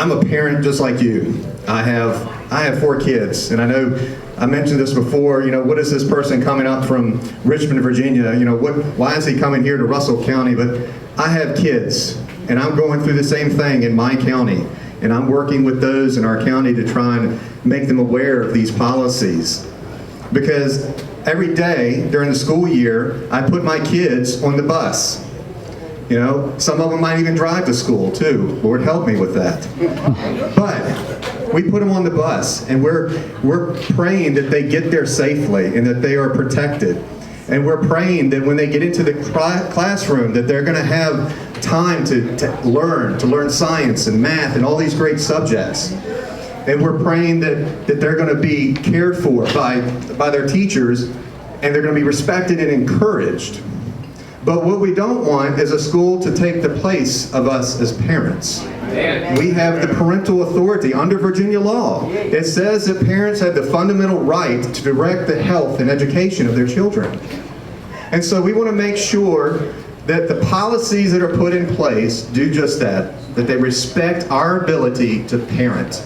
I'm a parent just like you. I have 4 kids, and I know I mentioned this before. What is this person coming up from Richmond, Virginia? Why is he coming here to Russell County? But I have kids, and I'm going through the same thing in my county, and I'm working with those in our county to try and make them aware of these policies. Because every day during the school year, I put my kids on the bus. Some of them might even drive to school too. Lord help me with that. But we put them on the bus, and we're praying that they get there safely and that they are protected. And we're praying that when they get into the classroom that they're going to have time to learn science and math and all these great subjects. And we're praying that they're going to be cared for by their teachers, and they're going to be respected and encouraged. But what we don't want is a school to take the place of us as parents. We have the parental authority under Virginia law. It says that parents have the fundamental right to direct the health and education of their children. And so we want to make sure that the policies that are put in place do just that they respect our ability to parent.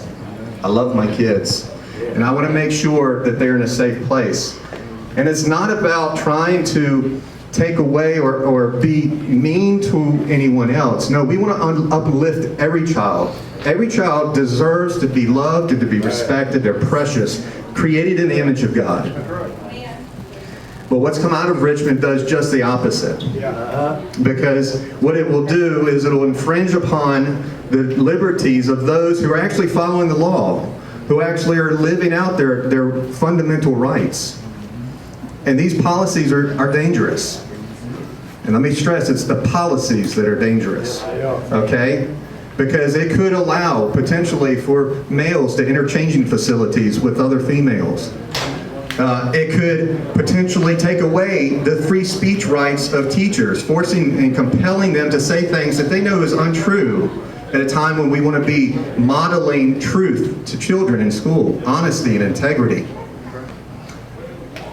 I love my kids, and I want to make sure that they're in a safe place. And it's not about trying to take away or be mean to anyone else. No, we want to uplift every child. Every child deserves to be loved and to be respected. They're precious, created in the image of God. But what's come out of Richmond does just the opposite. Because what it will do is it'll infringe upon the liberties of those who are actually following the law, who actually are living out their fundamental rights. And these policies are dangerous. And let me stress, it's the policies that are dangerous, okay? Because it could allow, potentially, for males to interchanging facilities with other females. It could potentially take away the free speech rights of teachers, forcing and compelling them to say things that they know is untrue at a time when we want to be modeling truth to children in school, honesty and integrity.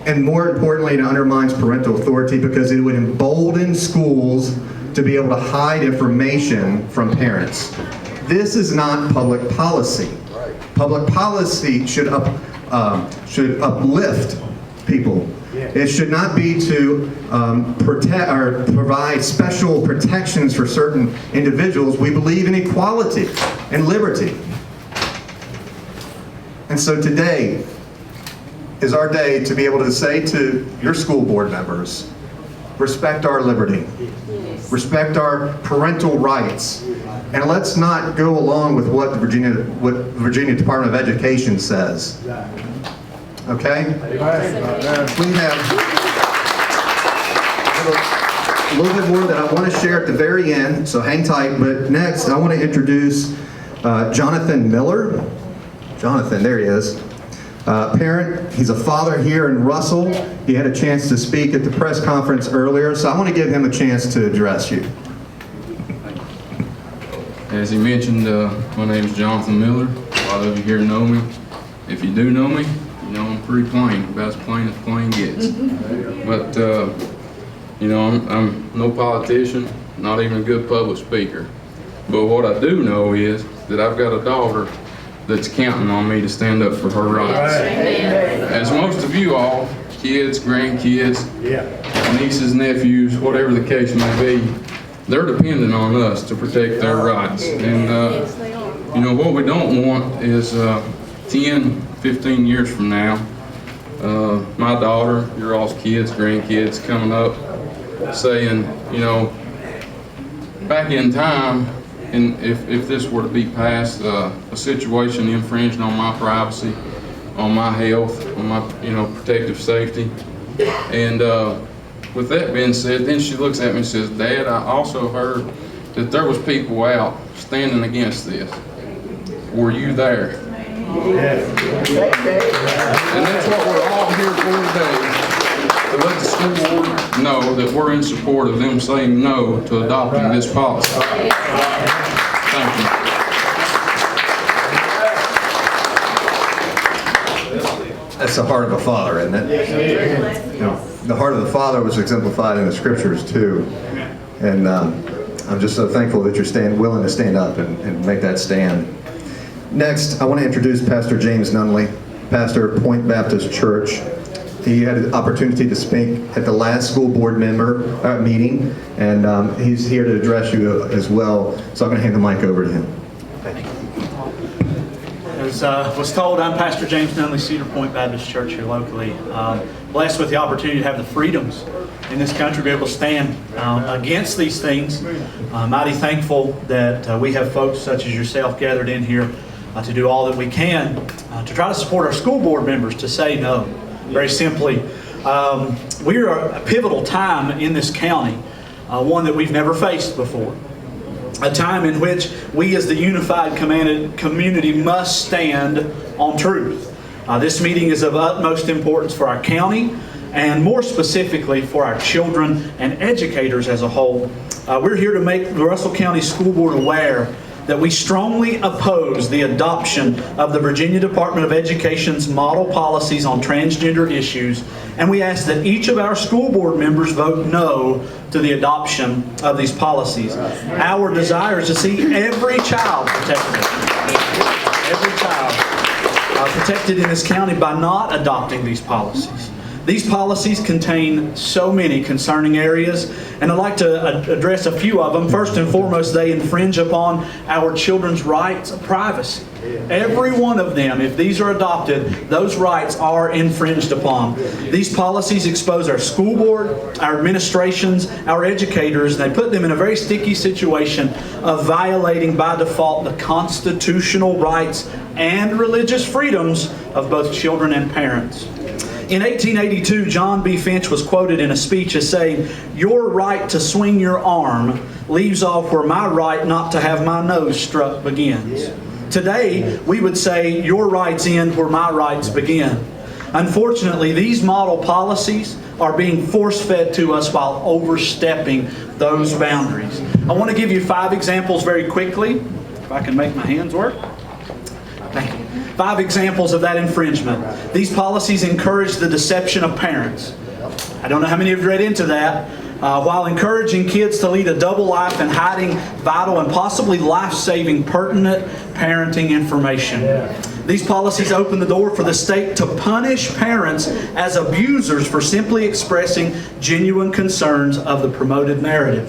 And more importantly, it undermines parental authority because it would embolden schools to be able to hide information from parents. This is not public policy. Public policy should uplift people. It should not be to protect or provide special protections for certain individuals. We believe in equality and liberty. And so today is our day to be able to say to your school board members, respect our liberty, respect our parental rights, and let's not go along with what the Virginia Department of Education says. Okay? We have a little bit more that I want to share at the very end, so hang tight. But next, I want to introduce Jonathan Miller. Jonathan, there he is. Parent, he's a father here in Russell. He had a chance to speak at the press conference earlier, so I want to give him a chance to address you. As he mentioned, my name is Jonathan Miller. A lot of you here know me. If you do know me, you know I'm pretty plain, about as plain gets. But, I'm no politician, not even a good public speaker. But what I do know is that I've got a daughter that's counting on me to stand up for her rights. As most of you all, kids, grandkids, nieces, nephews, whatever the case may be, they're dependent on us to protect their rights. And, what we don't want is 10, 15 years from now, my daughter, your all's kids, grandkids coming up saying, back in time, and if this were to be passed, a situation infringed on my privacy, on my health, on my protective safety. And with that being said, then she looks at me and says, Dad, I also heard that there was people out standing against this. Were you there? And that's what we're all here for today, to let the school board know that we're in support of them saying no to adopting this policy. Thank you. That's the heart of a father, isn't it? The heart of the father was exemplified in the scriptures too. And I'm just so thankful that you're willing to stand up and make that stand. Next, I want to introduce Pastor James Nunley, pastor of Point Baptist Church. He had an opportunity to speak at the last school board member meeting, and he's here to address you as well. So I'm going to hand the mic over to him. Thank you. As was told, I'm Pastor James Nunley, Cedar Point Baptist Church here locally. Blessed with the opportunity to have the freedoms in this country to be able to stand against these things. Mighty thankful that we have folks such as yourself gathered in here to do all that we can to try to support our school board members to say no. Very simply, we are a pivotal time in this county, one that we've never faced before. A time in which we as the unified community must stand on truth. This meeting is of utmost importance for our county and more specifically for our children and educators as a whole. We're here to make the Russell County School Board aware that we strongly oppose the adoption of the Virginia Department of Education's model policies on transgender issues, and we ask that each of our school board members vote no to the adoption of these policies. Our desire is to see every child protected. Every child protected in this county by not adopting these policies. These policies contain so many concerning areas, and I'd like to address a few of them. First and foremost, they infringe upon our children's rights of privacy. Every one of them, if these are adopted, those rights are infringed upon. These policies expose our school board, our administrations, our educators, and they put them in a very sticky situation of violating by default the constitutional rights and religious freedoms of both children and parents. In 1882, John B. Finch was quoted in a speech as saying, "Your right to swing your arm leaves off where my right not to have my nose struck begins." Today, we would say, your rights end where my rights begin. Unfortunately, these model policies are being force-fed to us while overstepping those boundaries. I want to give you 5 examples very quickly, if I can make my hands work. Thank you. 5 examples of that infringement. These policies encourage the deception of parents. I don't know how many of you read into that. While encouraging kids to lead a double life and hiding vital and possibly life-saving pertinent parenting information. These policies open the door for the state to punish parents as abusers for simply expressing genuine concerns of the promoted narrative.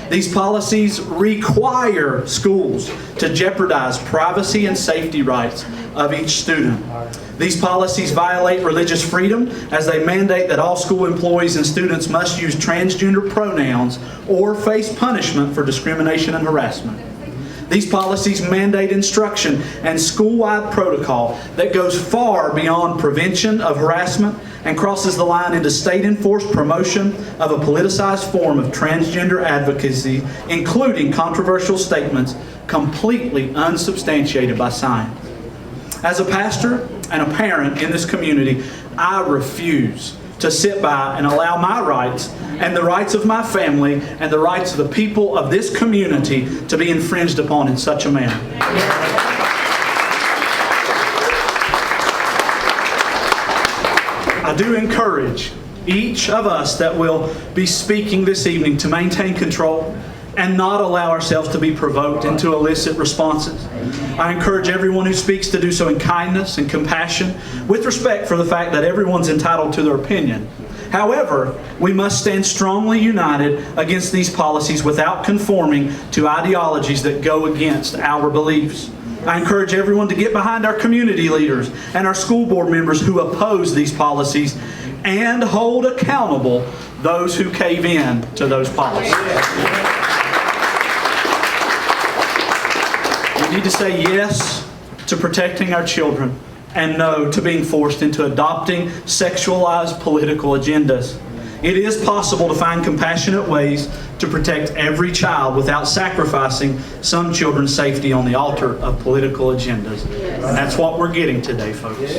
These policies require schools to jeopardize privacy and safety rights of each student. These policies violate religious freedom as they mandate that all school employees and students must use transgender pronouns or face punishment for discrimination and harassment. These policies mandate instruction and school-wide protocol that goes far beyond prevention of harassment and crosses the line into state-enforced promotion of a politicized form of transgender advocacy, including controversial statements completely unsubstantiated by science. As a pastor and a parent in this community, I refuse to sit by and allow my rights and the rights of my family and the rights of the people of this community to be infringed upon in such a manner. I do encourage each of us that will be speaking this evening to maintain control and not allow ourselves to be provoked into illicit responses. I encourage everyone who speaks to do so in kindness and compassion, with respect for the fact that everyone's entitled to their opinion. However, we must stand strongly united against these policies without conforming to ideologies that go against our beliefs. I encourage everyone to get behind our community leaders and our school board members who oppose these policies and hold accountable those who cave in to those policies. We need to say yes to protecting our children and no to being forced into adopting sexualized political agendas. It is possible to find compassionate ways to protect every child without sacrificing some children's safety on the altar of political agendas. And that's what we're getting today, folks.